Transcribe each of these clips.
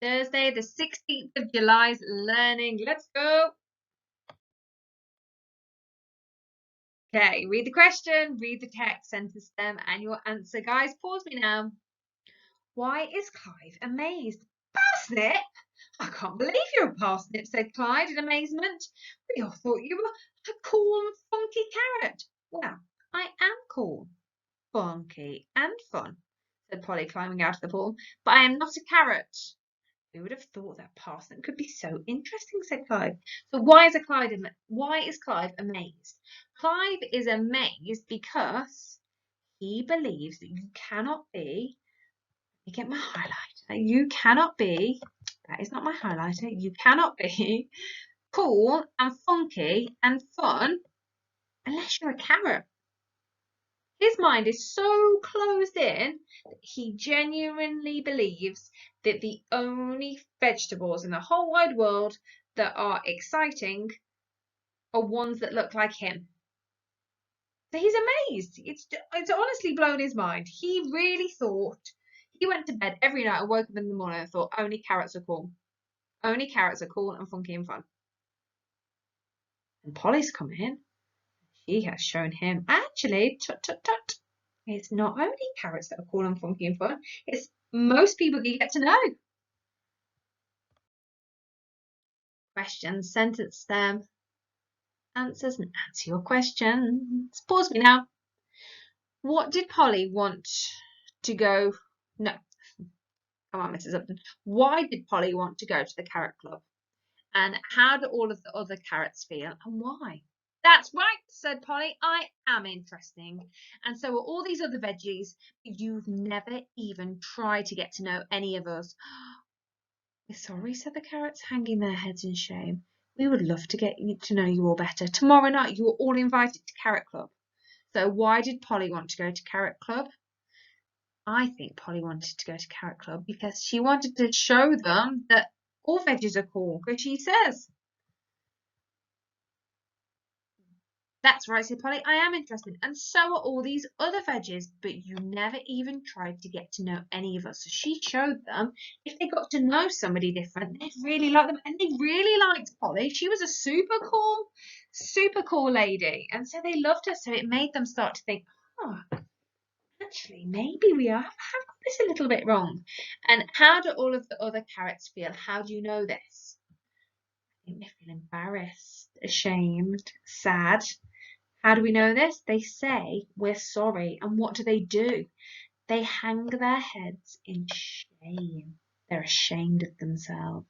Thursday, the 16th of July's learning. Let's go. Okay, read the question, read the text, sentence them, and your answer. Guys, pause me now. Why is Clive amazed? Parsnip? I can't believe you're a parsnip, said Clyde in amazement. We all thought you were a cool and funky carrot. Well, I am cool, funky, and fun, said Polly, climbing out of the pool, but I am not a carrot. Who would have thought that parsnip could be so interesting, said Clive. So why is Clive amazed? Clive is amazed because he believes that you cannot be, let me get my highlighter, you cannot be, that is not my highlighter, you cannot be cool and funky and fun unless you're a carrot. His mind is so closed in that he genuinely believes that the only vegetables in the whole wide world that are exciting are ones that look like him. So he's amazed. It's honestly blown his mind. He really thought, he went to bed every night and woke up in the morning and thought, only carrots are cool. Only carrots are cool and funky and fun. And Polly's come in. She has shown him, actually, tut, tut, tut. It's not only carrots that are cool and funky and fun, it's most people you get to know. Questions, sentence them, answers, and answer your questions. Pause me now. What did Polly want to go? No. Come on, Mrs. Upton. Why did Polly want to go to the carrot club? And how do all of the other carrots feel and why? That's right, said Polly. I am interesting. And so are all these other veggies. You've never even tried to get to know any of us. We're sorry, said the carrots, hanging their heads in shame. We would love to get to know you all better. Tomorrow night you are all invited to Carrot Club. So why did Polly want to go to Carrot Club? I think Polly wanted to go to Carrot Club because she wanted to show them that all veggies are cool, because she says. That's right, said Polly. I am interested, and so are all these other veggies, but you never even tried to get to know any of us. So she showed them if they got to know somebody different, they'd really like them, and they really liked Polly. She was a super cool lady, and so they loved her. So it made them start to think, oh, actually, maybe we have got this a little bit wrong. And how do all of the other carrots feel? How do you know this? I think they feel embarrassed, ashamed, sad. How do we know this? They say, we're sorry. And what do? They hang their heads in shame. They're ashamed of themselves.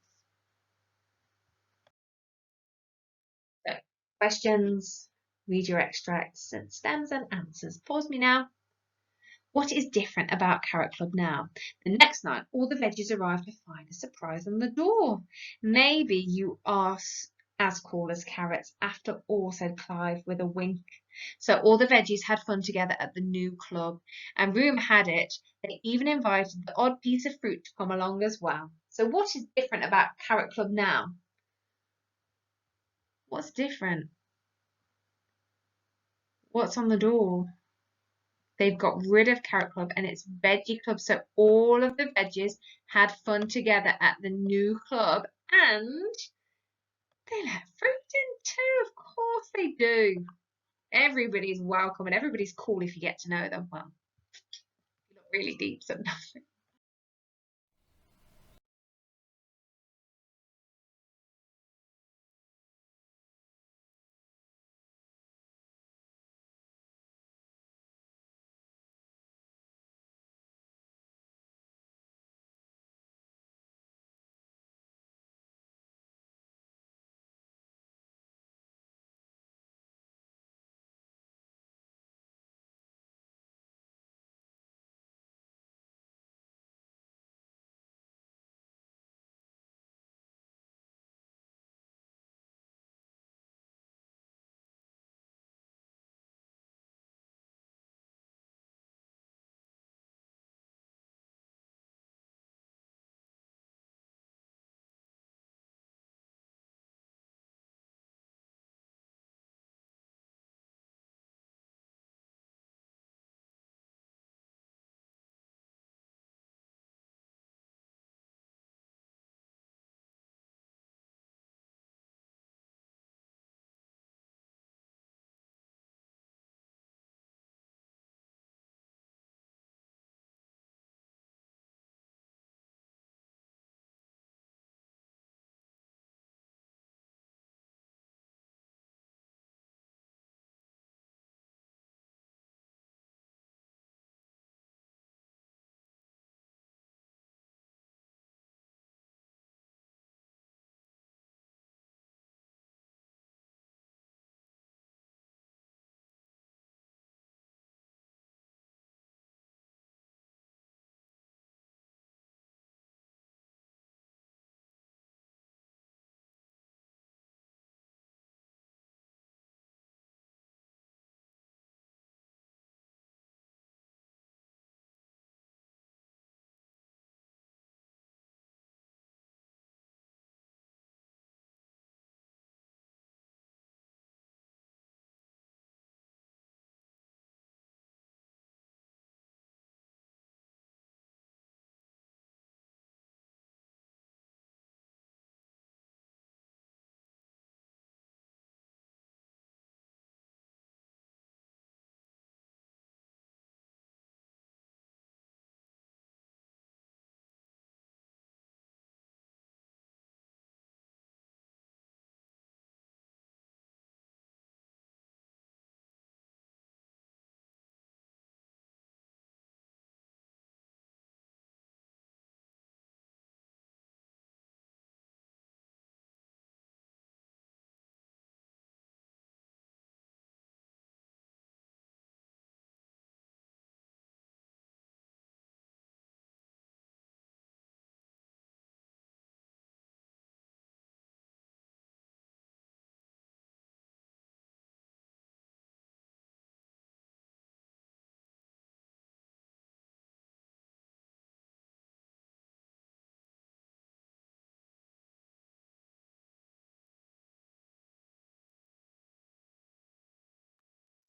So, questions, read your extracts, and stems and answers. Pause me now. What is different about Carrot Club now? The next night, all the veggies arrive to find a surprise on the door. Maybe you are as cool as carrots after all, said Clive with a wink. So all the veggies had fun together at the new club, and rumour had it they even invited the odd piece of fruit to come along as well. So what is different about Carrot Club now? What's different? What's on the door? They've got rid of Carrot Club and it's Veggie Club. So all of the veggies had fun together at the new club, and they let fruit in too. Of course they do. Everybody's welcome and everybody's cool if you get to know them. Well, you look really deep, so nothing.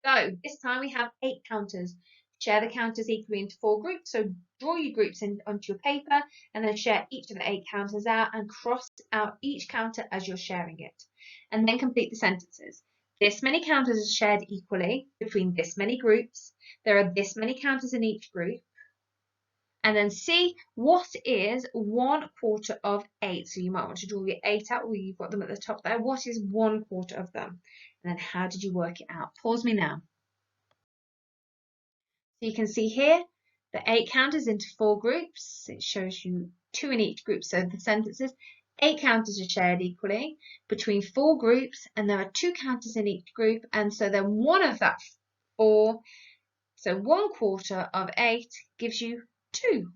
So this time we have 8 counters. Share the counters equally into 4 groups. So draw your groups onto your paper and then share each of the 8 counters out and cross out each counter as you're sharing it. And then complete the sentences. This many counters are shared equally between this many groups. There are this many counters in each group. And then see what is 1/4 of 8. So you might want to draw your 8 out, or you've got them at the top there. What is 1/4 of them? And then how did you work it out? Pause me now. So you can see here the 8 counters into 4 groups. It shows you 2 in each group. So the sentences, 8 counters are shared equally between 4 groups, and there are 2 counters in each group. And so then one of that 4, so 1/4 of 8 gives you 2.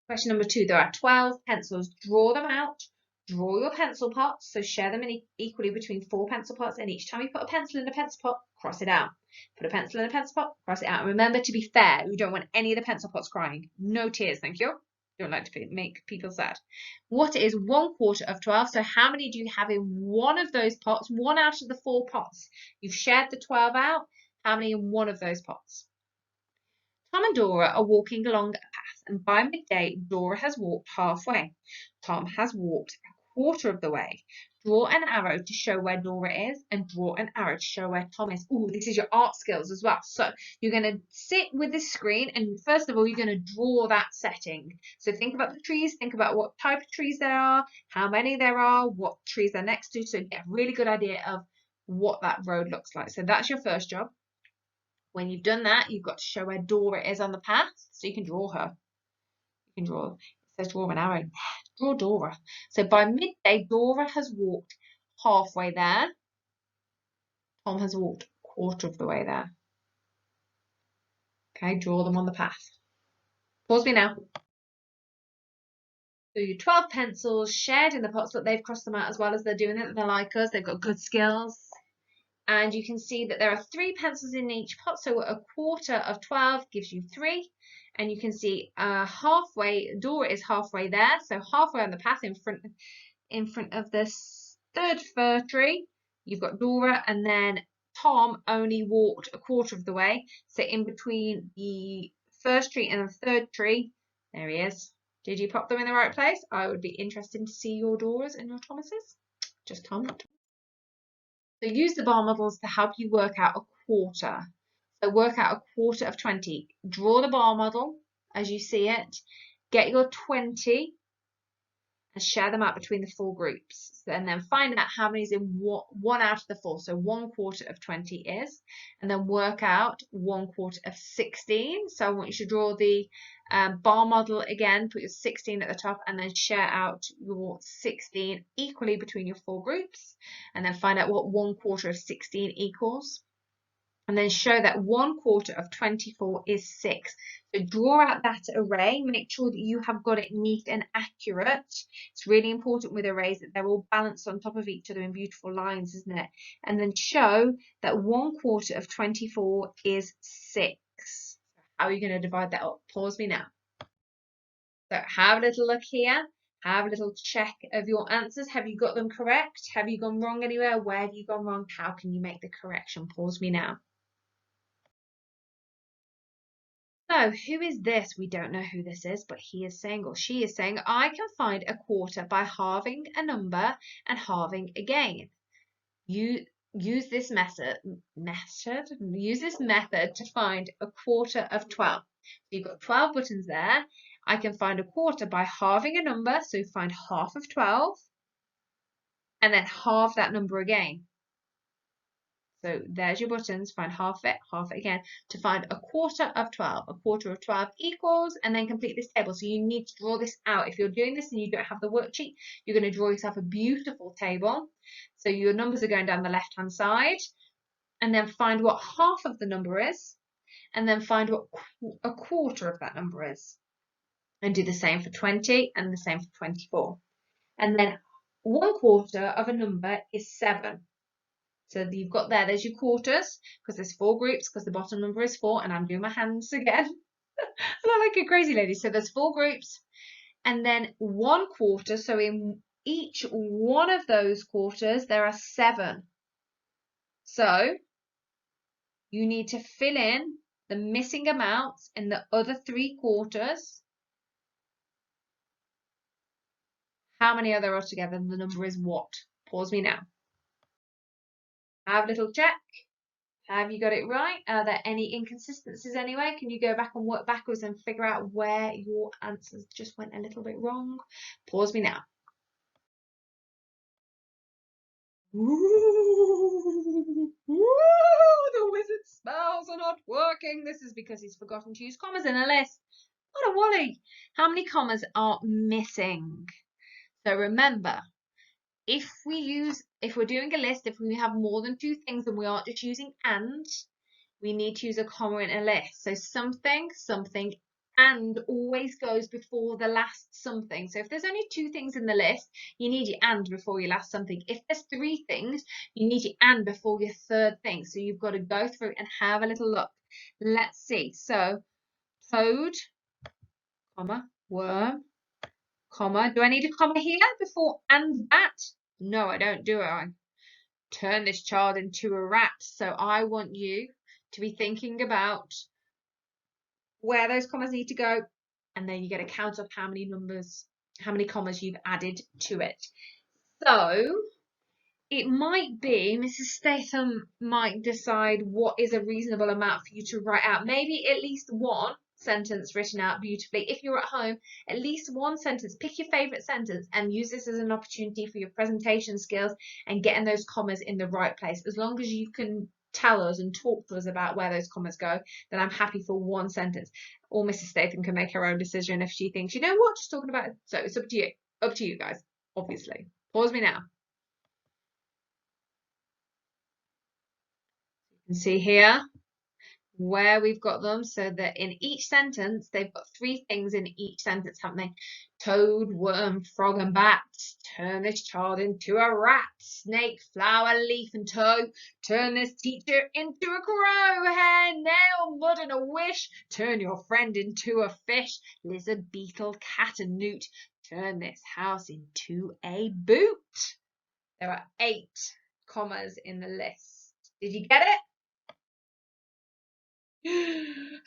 Question number 2, there are 12 pencils. Draw them out. Draw your pencil pots, so share them equally between 4 pencil pots, and each time you put a pencil in a pencil pot, cross it out. Put a pencil in a pencil pot, cross it out. And remember to be fair, you don't want any of the pencil pots crying. No tears, thank you. Don't like to make people sad. What is 1/4 of 12? So how many do you have in one of those pots? 1 out of the 4 pots. You've shared the 12 out. How many in one of those pots? Tom and Dora are walking along a path, and by midday, Dora has walked halfway. Tom has walked 1/4 of the way. Draw an arrow to show where Dora is, and draw an arrow to show where Tom is. Oh, this is your art skills as well. So you're going to sit with this screen, and first of all, you're going to draw that setting. So think about the trees, think about what type of trees there are, how many there are, what trees they're next to, so you get a really good idea of what that road looks like. So that's your first job. When you've done that, you've got to show where Dora is on the path, so you can draw her. You can draw, it says draw an arrow. Draw Dora. So by midday, Dora has walked halfway there. Tom has walked 1/4 of the way there. Okay, draw them on the path. Pause me now. So your 12 pencils shared in the pots, but they've crossed them out as well as they're doing it. They're like us, they've got good skills. And you can see that there are 3 pencils in each pot, so 1/4 of 12 gives you 3. And you can see halfway, Dora is halfway there, so halfway on the path in front of this 3rd fir tree, you've got Dora, and then Tom only walked 1/4 of the way, so in between the 1st tree and the 3rd tree, there he is. Did you pop them in the right place? I would be interested to see your Doras and your Thomases. Just Tom, not Tom. So use the bar models to help you work out a quarter. So work out 1/4 of 20. Draw the bar model as you see it. Get your 20 and share them out between the 4 groups. And then find out how many is in 1 out of the 4. So 1/4 of 20 is. And then work out 1/4 of 16. So I want you to draw the bar model again, put your 16 at the top, and then share out your 16 equally between your 4 groups, and then find out what 1/4 of 16 equals, and then show that 1/4 of 24 is 6. So draw out that array, make sure that you have got it neat and accurate. It's really important with arrays that they're all balanced on top of each other in beautiful lines, isn't it? And then show that 1/4 of 24 is 6. How are you going to divide that up? Pause me now. So have a little look here. Have a little check of your answers. Have you got them correct? Have you gone wrong anywhere? Where have you gone wrong? How can you make the correction? Pause me now. So who is this? We don't know who this is, but he is saying, or she is saying, I can find a quarter by halving a number and halving again. Use this method to find a quarter of 12. So you've got 12 buttons there. I can find a quarter by halving a number, so find half of 12, and then halve that number again. So there's your buttons, find half it again, to find a quarter of 12. A quarter of 12 equals, and then complete this table. So you need to draw this out. If you're doing this and you don't have the worksheet, you're going to draw yourself a beautiful table. So your numbers are going down the left-hand side, and then find what half of the number is, and then find what a quarter of that number is. And do the same for 20 and the same for 24. And then 1/4 of a number is 7. So you've got there's your quarters, because there's 4 groups, because the bottom number is 4, and I'm doing my hands again. I look like a crazy lady. So there's 4 groups, and then 1/4. So in each one of those quarters, there are 7. So you need to fill in the missing amounts in the other 3/4. How many are there altogether? And the number is what? Pause me now. Have a little check. Have you got it right? Are there any inconsistencies anyway? Can you go back and work backwards and figure out where your answers just went a little bit wrong? Pause me now. Ooh, the wizard's spells are not working. This is because he's forgotten to use commas in a list. What a wally. How many commas are missing? So remember, if we're doing a list, if we have more than 2 things and we aren't just using and, we need to use a comma in a list. So something, something, and always goes before the last something. So if there's only 2 things in the list, you need your and before your last something. If there's 3 things, you need your and before your third thing. So you've got to go through and have a little look. Let's see. So toad, comma, worm, comma. Do I need a comma here before and that? No, I don't, do I? Turn this child into a rat. So I want you to be thinking about where those commas need to go, and then you get a count of how many commas you've added to it. So it might be Mrs. Statham might decide what is a reasonable amount for you to write out. Maybe at least one sentence written out beautifully. If you're at home, at least one sentence. Pick your favorite sentence and use this as an opportunity for your presentation skills and getting those commas in the right place. As long as you can tell us and talk to us about where those commas go, then I'm happy for one sentence. Or Mrs. Statham can make her own decision if she thinks, you know what, just talking about it. So it's up to you. Up to you guys, obviously. Pause me now. You can see here where we've got them, so that in each sentence they've got 3 things in each sentence, haven't they? Toad, worm, frog and bat. Turn this child into a rat. Snake, flower, leaf and toe. Turn this teacher into a crow. Hair, nail, mud and a wish. Turn your friend into a fish. Lizard, beetle, cat and newt. Turn this house into a boot. There are 8 commas in the list. Did you get it?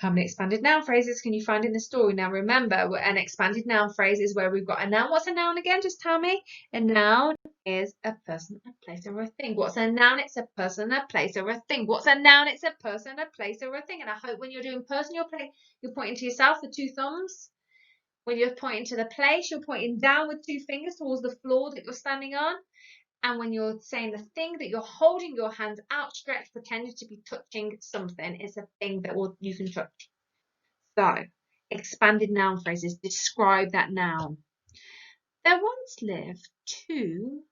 How many expanded noun phrases can you find in the story? Now remember, an expanded noun phrase is where we've got a noun. What's a noun again? Just tell me. A noun is a person, a place, or a thing. What's a noun? It's a person, a place, or a thing. What's a noun? It's a person, a place, or a thing. And I hope when you're doing person, you're pointing to yourself with 2 thumbs. When you're pointing to the place, you're pointing down with 2 fingers towards the floor that you're standing on. And when you're saying the thing, that you're holding your hands outstretched, pretending to be touching something, is a thing that you can touch. So, expanded noun phrases describe that noun. There once lived 2,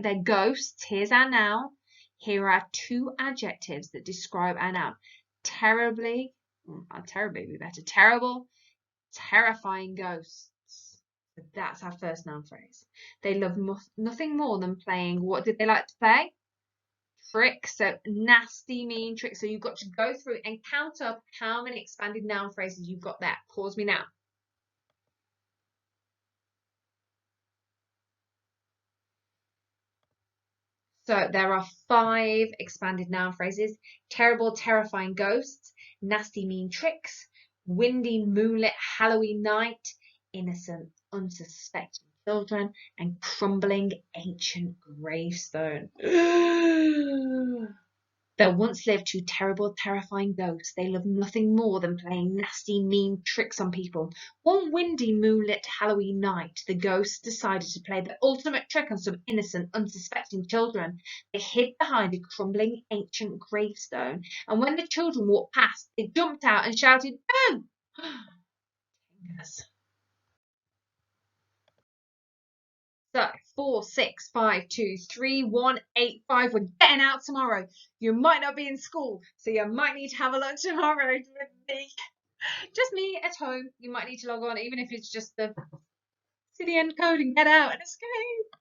they're ghosts. Here's our noun. Here are 2 adjectives that describe our noun. Terribly be better. Terrible, terrifying ghosts. That's our first noun phrase. They love nothing more than playing. What did they like to play? Tricks. So nasty, mean tricks. So you've got to go through and count up how many expanded noun phrases you've got there. Pause me now. So there are 5 expanded noun phrases. Terrible, terrifying ghosts. Nasty, mean tricks. Windy, moonlit, Halloween night. Innocent, unsuspecting children, and crumbling ancient gravestone. There once lived 2 terrible, terrifying ghosts. They loved nothing more than playing nasty, mean tricks on people. One windy, moonlit Halloween night, the ghosts decided to play the ultimate trick on some innocent, unsuspecting children. They hid behind a crumbling ancient gravestone, and when the children walked past, they jumped out and shouted, "Boo!" So 4, 6, 5, 2, 3, 1, 8, 5. We're getting out tomorrow. You might not be in school, so you might need to have a look tomorrow with me. Just me at home. You might need to log on, even if it's just the city end code and get out and escape.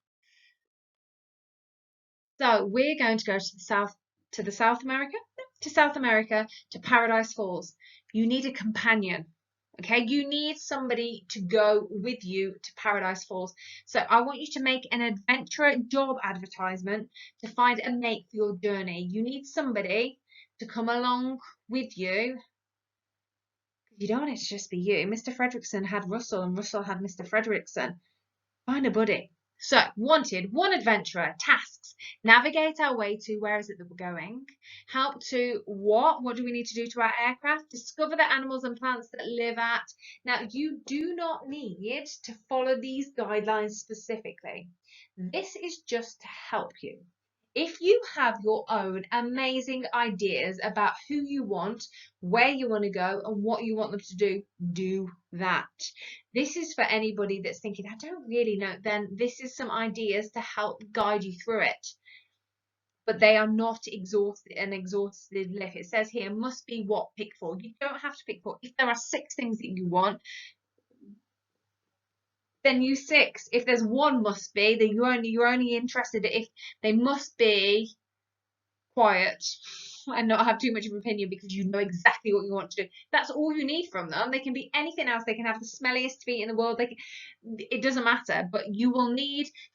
So we're going to go to South America, to Paradise Falls. You need a companion. Okay, you need somebody to go with you to Paradise Falls. So I want you to make an adventurer job advertisement to find a mate for your journey. You need somebody to come along with you. You don't want it to just be you. Mr. Fredrickson had Russell and Russell had Mr. Fredrickson. Find a buddy. So, wanted, one adventurer, tasks, navigate our way to where is it that we're going, help to what do we need to do to our aircraft, discover the animals and plants that live at. Now, you do not need to follow these guidelines specifically. This is just to help you. If you have your own amazing ideas about who you want, where you want to go, and what you want them to do that. This is for anybody that's thinking, I don't really know, then this is some ideas to help guide you through it. But they are not an exhaustive list. It says here, must be what, pick four. You don't have to pick four. If there are 6 things that you want, then use 6. If there's one must be, then you're only interested if they must be quiet and not have too much of an opinion because you know exactly what you want to do. That's all you need from them. They can be anything else. They can have the smelliest feet in the world. It doesn't matter, but you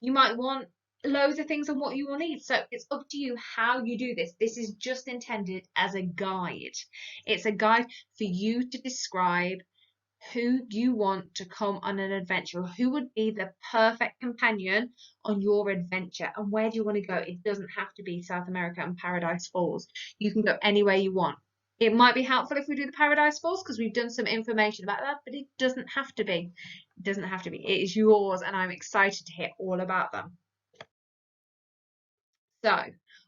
might want loads of things on what you will need. So it's up to you how you do this. This is just intended as a guide. It's a guide for you to describe who you want to come on an adventure, who would be the perfect companion on your adventure, and where do you want to go. It doesn't have to be South America and Paradise Falls. You can go anywhere you want. It might be helpful if we do the Paradise Falls because we've done some information about that, but it doesn't have to be. It doesn't have to be. It is yours, and I'm excited to hear all about them. So,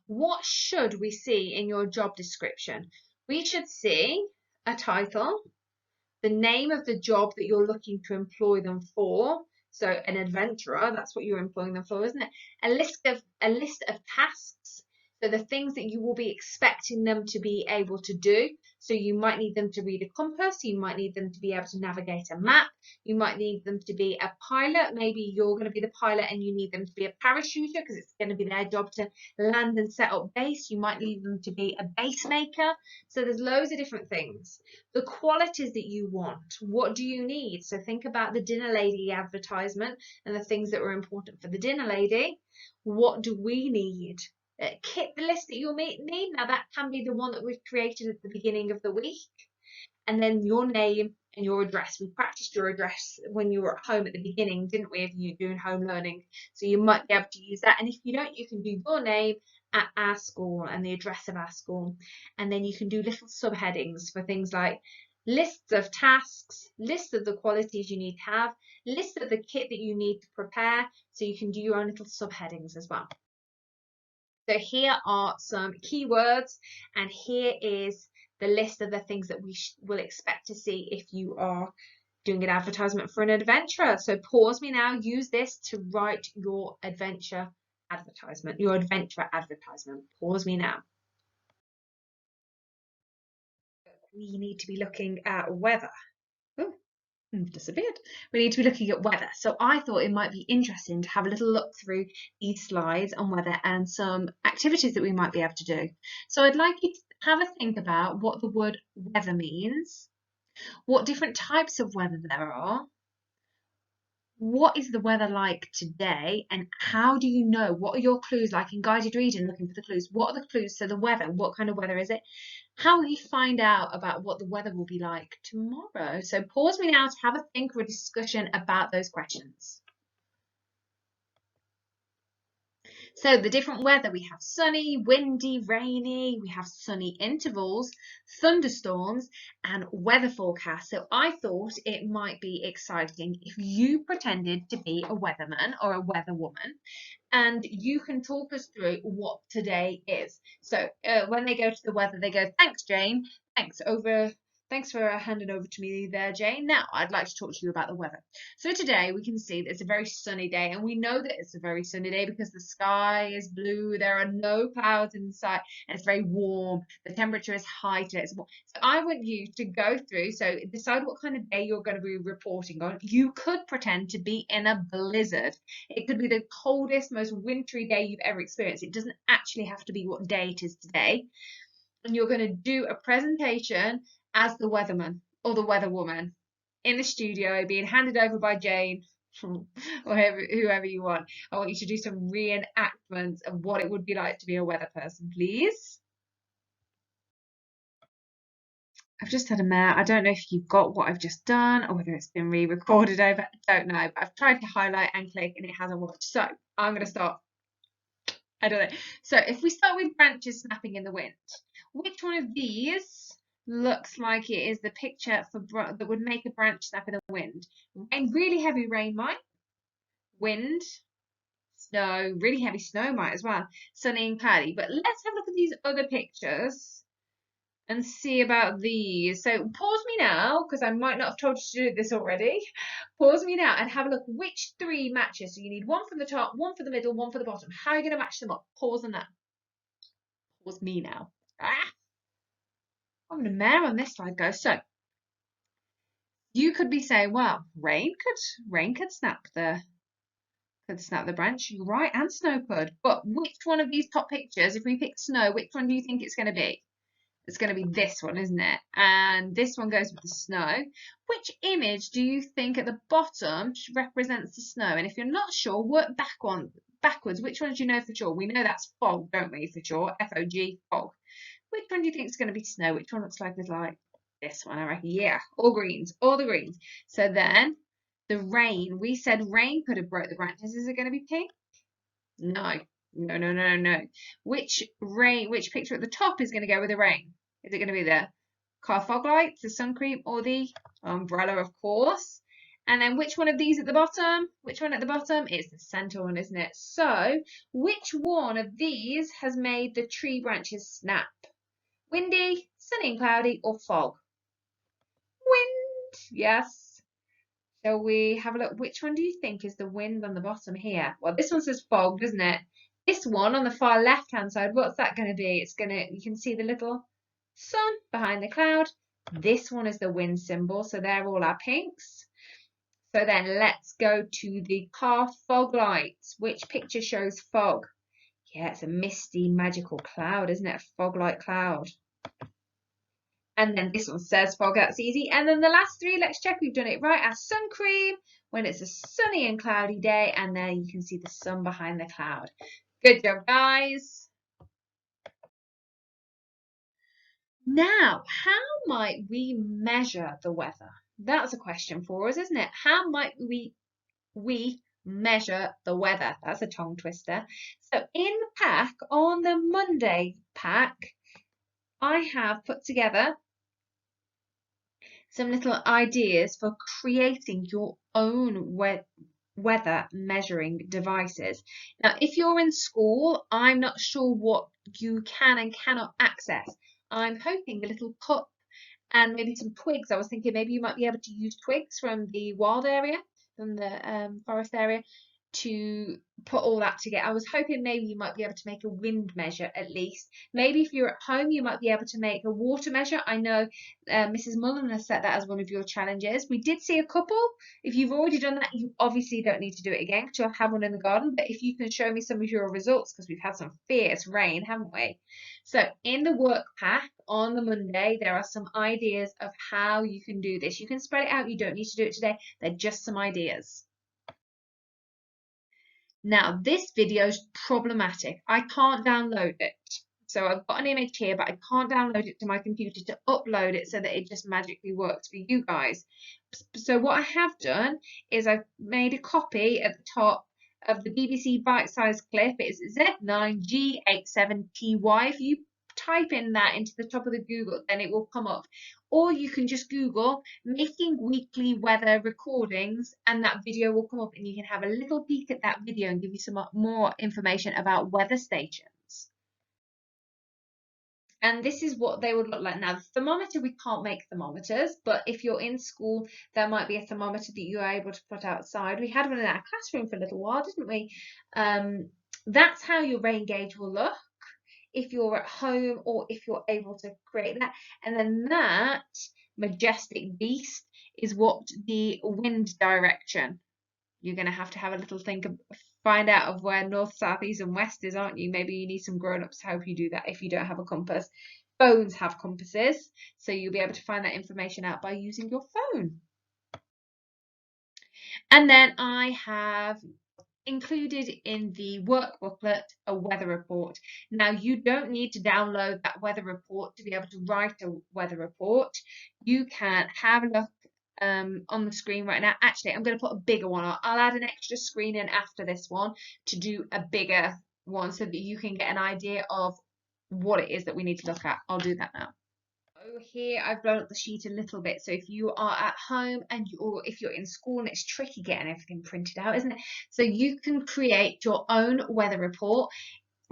what should we see in your job description? We should see a title, the name of the job that you're looking to employ them for. So an adventurer, that's what you're employing them for, isn't it? A list of tasks. So the things that you will be expecting them to be able to do. So you might need them to read a compass, you might need them to be able to navigate a map, you might need them to be a pilot. Maybe you're going to be the pilot and you need them to be a parachuter because it's going to be their job to land and set up base. You might need them to be a base maker. So there's loads of different things. The qualities that you want. What do you need? So think about the dinner lady advertisement and the things that were important for the dinner lady. What do we need? Kit the list that you'll need. Now that can be the one that we've created at the beginning of the week. And then your name and your address. We practiced your address when you were at home at the beginning, didn't we, if you're doing home learning? So you might be able to use that. And if you don't, you can do your name at our school and the address of our school. And then you can do little subheadings for things like lists of tasks, lists of the qualities you need to have, lists of the kit that you need to prepare. So you can do your own little subheadings as well. So here are some keywords, and here is the list of the things that we will expect to see if you are doing an advertisement for an adventurer. So pause me now, use this to write your adventure advertisement, your adventurer advertisement. Pause me now. We need to be looking at weather. Oh, disappeared. We need to be looking at weather. So I thought it might be interesting to have a little look through these slides on weather and some activities that we might be able to do. So I'd like you to have a think about what the word weather means, what different types of weather there are, what is the weather like today, and how do you know? What are your clues like in guided reading, looking for the clues? What are the clues? So the weather, what kind of weather is it? How will you find out about what the weather will be like tomorrow? So pause me now to have a think or a discussion about those questions. So the different weather, we have sunny, windy, rainy, we have sunny intervals, thunderstorms, and weather forecasts. So I thought it might be exciting if you pretended to be a weatherman or a weatherwoman, and you can talk us through what today is. So when they go to the weather, they go, thanks, Jane. Thanks for handing over to me there, Jane. Now, I'd like to talk to you about the weather. So today we can see that it's a very sunny day, and we know that it's a very sunny day because the sky is blue, there are no clouds in sight, and it's very warm. The temperature is high today. So I want you to go through, so decide what kind of day you're going to be reporting on. You could pretend to be in a blizzard. It could be the coldest, most wintry day you've ever experienced. It doesn't actually have to be what day it is today. And you're going to do a presentation as the weatherman or the weatherwoman. in the studio being handed over by Jane or whoever you want. I want you to do some reenactments of what it would be like to be a weather person, please. I've just had a mare. I don't know if you've got what I've just done or whether it's been re-recorded over. I don't know, but I've tried to highlight and click and it hasn't worked. So I'm going to start. I don't know. So if we start with branches snapping in the wind, which one of these looks like it is the picture for that would make a branch snap in the wind? Rain, really heavy rain might. Wind, snow, really heavy snow might as well. Sunny and cloudy. But let's have a look at these other pictures and see about these. So pause me now, because I might not have told you to do this already. Pause me now and have a look which three matches. So you need one from the top, one for the middle, one for the bottom. How are you going to match them up? Pause on that. Pause me now. Ah, I'm going to mare on this slide, go. So you could be saying, well, rain could snap the branch. You're right, and snow could. But which one of these top pictures, if we pick snow, which one do you think it's going to be? It's going to be this one, isn't it? And this one goes with the snow. Which image do you think at the bottom represents the snow? And if you're not sure, work backwards. Which one do you know for sure? We know that's fog, don't we, for sure? F-O-G, fog. Which one do you think is going to be snow? Which one looks like it's like this one, I reckon. Yeah, all greens, all the greens. So then the rain, we said rain could have broke the branches. Is it going to be pink? No. No. Which picture at the top is going to go with the rain? Is it going to be the car fog lights, the sun cream, or the umbrella, of course? And then which one of these at the bottom? Which one at the bottom? It's the center one, isn't it? So which one of these has made the tree branches snap? Windy, sunny and cloudy, or fog? Wind, yes. Shall we have a look? Which one do you think is the wind on the bottom here? Well, this one says fog, doesn't it? This one on the far left-hand side, what's that going to be? You can see the little sun behind the cloud. This one is the wind symbol, so they're all our pinks. So then let's go to the car fog lights. Which picture shows fog? Yeah, it's a misty, magical cloud, isn't it? A fog-like cloud. And then this one says fog, that's easy. And then the last three, let's check we've done it right. Our sun cream, when it's a sunny and cloudy day, and there you can see the sun behind the cloud. Good job, guys. Now, how might we measure the weather? That's a question for us, isn't it? How might we measure the weather? That's a tongue twister. So in the pack, on the Monday pack, I have put together some little ideas for creating your own weather measuring devices. Now, if you're in school, I'm not sure what you can and cannot access. I'm hoping a little cup and maybe some twigs. I was thinking maybe you might be able to use twigs from the wild area, from the forest area, to put all that together. I was hoping maybe you might be able to make a wind measure at least. Maybe if you're at home, you might be able to make a water measure. I know Mrs. Mullen has set that as one of your challenges. We did see a couple. If you've already done that, you obviously don't need to do it again because you'll have one in the garden. But if you can show me some of your results, because we've had some fierce rain, haven't we? So in the work pack on the Monday, there are some ideas of how you can do this. You can spread it out. You don't need to do it today. They're just some ideas. Now, this video is problematic. I can't download it. So I've got an image here, but I can't download it to my computer to upload it so that it just magically works for you guys. So what I have done is I've made a copy at the top of the BBC bite-sized clip. It's Z9G87TY. If you type in that into the top of the Google, then it will come up. Or you can just Google making weekly weather recordings and that video will come up and you can have a little peek at that video and give you some more information about weather stations. And this is what they would look like. Now, the thermometer, we can't make thermometers, but if you're in school, there might be a thermometer that you're able to put outside. We had one in our classroom for a little while, didn't we? That's how your rain gauge will look if you're at home or if you're able to create that. And then that majestic beast is what the wind direction. You're going to have a little think of, find out of where north, south, east and west is, aren't you? Maybe you need some grown-ups to help you do that if you don't have a compass. Phones have compasses, so you'll be able to find that information out by using your phone. And then I have included in the work booklet a weather report. Now, you don't need to download that weather report to be able to write a weather report. You can have a look on the screen right now. Actually, I'm going to put a bigger one on. I'll add an extra screen in after this one to do a bigger one so that you can get an idea of what it is that we need to look at. I'll do that now. Here I've blown up the sheet a little bit, so if you are at home or if you're in school, and it's tricky getting everything printed out, isn't it? So you can create your own weather report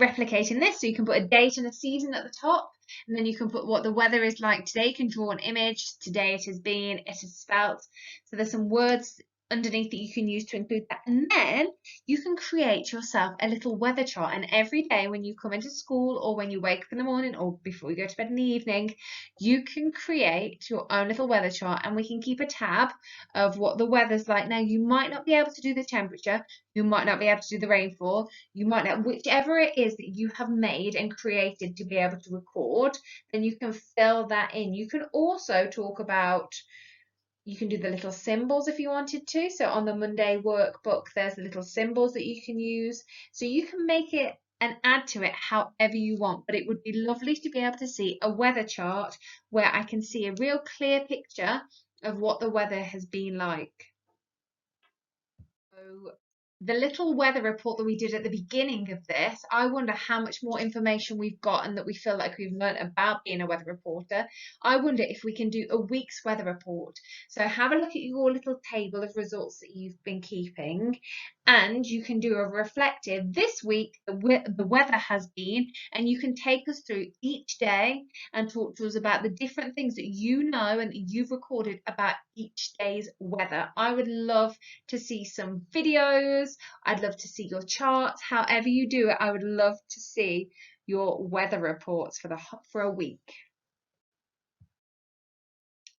replicating this. So you can put a date and a season at the top, and then you can put what the weather is like today. You can draw an image. Today it has been, it is spelt. So there's some words underneath that you can use to include that, and then you can create yourself a little weather chart. And every day when you come into school, or when you wake up in the morning, or before you go to bed in the evening, you can create your own little weather chart, and we can keep a tab of what the weather's like. Now, you might not be able to do the temperature, you might not be able to do the rainfall, you might not, whichever it is that you have made and created to be able to record, then you can fill that in. You can also talk about, you can do the little symbols if you wanted to. So on the Monday workbook, there's the little symbols that you can use. So you can make it and add to it however you want, but it would be lovely to be able to see a weather chart where I can see a real clear picture of what the weather has been like. So the little weather report that we did at the beginning of this, I wonder how much more information we've got and that we feel like we've learnt about being a weather reporter. I wonder if we can do a week's weather report. So have a look at your little table of results that you've been keeping, and you can do a reflective. This week, the weather has been, and you can take us through each day and talk to us about the different things that you know and that you've recorded about each day's weather. I would love to see some videos. I'd love to see your charts. However you do it, I would love to see your weather reports for a week.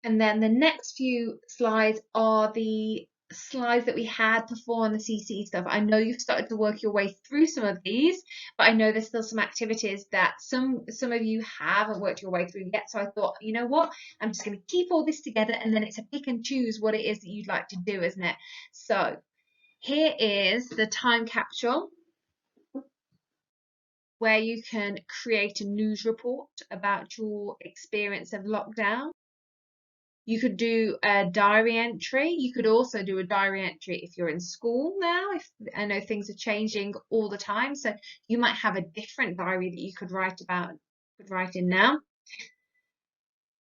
And then the next few slides are the slides that we had before on the CC stuff. I know you've started to work your way through some of these, but I know there's still some activities that some of you haven't worked your way through yet. So I thought, you know what, I'm just going to keep all this together, and then it's a pick and choose what it is that you'd like to do, isn't it? So here is the time capsule where you can create a news report about your experience of lockdown. You could do a diary entry. You could also do a diary entry if you're in school now. If I know things are changing all the time, so you might have a different diary that you could write in now.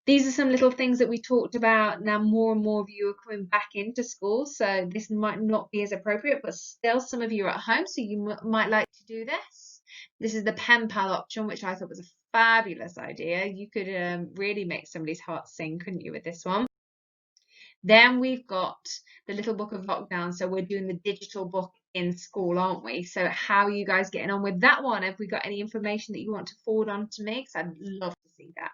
These are some little things that we talked about. Now more and more of you are coming back into school, so this might not be as appropriate, but still some of you are at home, so you might like to do this. This is the pen pal option, which I thought was a fabulous idea. You could really make somebody's heart sing, couldn't you, with this one? Then we've got the little book of lockdown. So we're doing the digital book in school, aren't we? So how are you guys getting on with that one? Have we got any information that you want to forward on to me? Because I'd love to see that.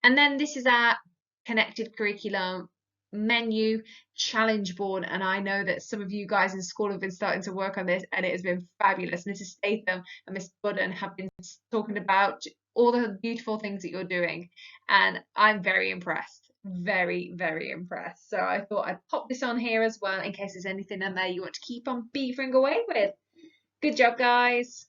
And then this is our connected curriculum menu challenge board, and I know that some of you guys in school have been starting to work on this, and it has been fabulous. Mrs. Statham and Miss Budden have been talking about all the beautiful things that you're doing, and I'm very impressed, very, very impressed. So I thought I'd pop this on here as well in case there's anything in there you want to keep on beavering away with. Good job, guys.